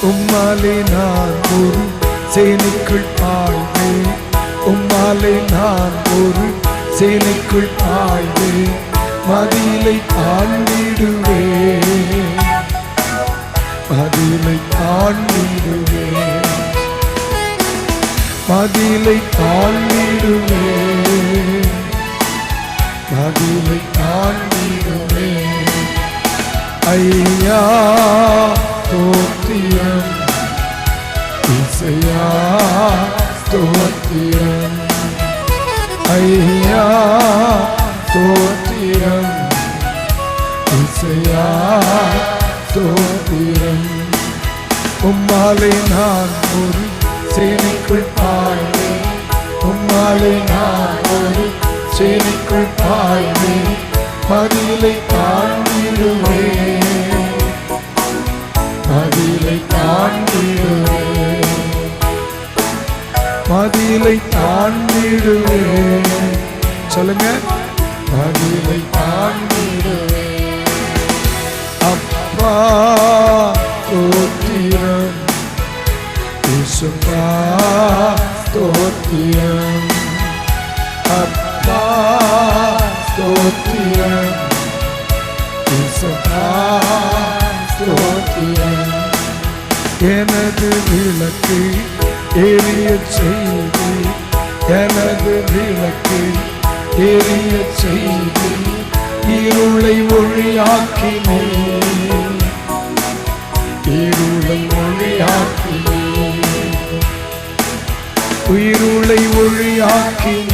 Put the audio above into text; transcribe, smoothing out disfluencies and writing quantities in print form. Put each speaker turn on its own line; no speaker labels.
உம்மாலே நான் ஒரு சேனைக்குள் பாய்வேன். உம்மாலே நான் ஒரு சேனைக்குள் பாய்வேன். மதிலை தாண்டிடுவேன். மதிலை தாண்டிடுவேன். மதிலை தாண்டிடுவேன். மதிலை தாண்டிடுவேன். ஐயா ஸ்தோத்திரம், இசையா ஸ்தோத்திரம். ஐயா ஸ்தோத்திரம், இசையா ஸ்தோத்திரம். உம்மாலே நான் ஒரு சேனைக்குள் பாய்வேன். உம்மாலே நான் ஒரு சேனைக்குள் பாய்வேன். மதிலை தாண்டிடுவேன். மதிலை தாண்டிடுவேன். மதிலை தாண்டிடுவேன். சொல்லுங்க, மதிலை தாண்டிடுவேன். அப்பா ஸ்தோத்திரம், இயேசுவா ஸ்தோத்திரம். அப்பா ஸ்தோத்திரம், இயேசுவா ஸ்தோத்திரம். எனது விளக்கை எரிய செய்து, எனது விளக்கை எரிய செய்து, இருளை ஒளியாக்கினே. இருளை ஒளியாக்கினே. இருளை ஒளியாக்கினே.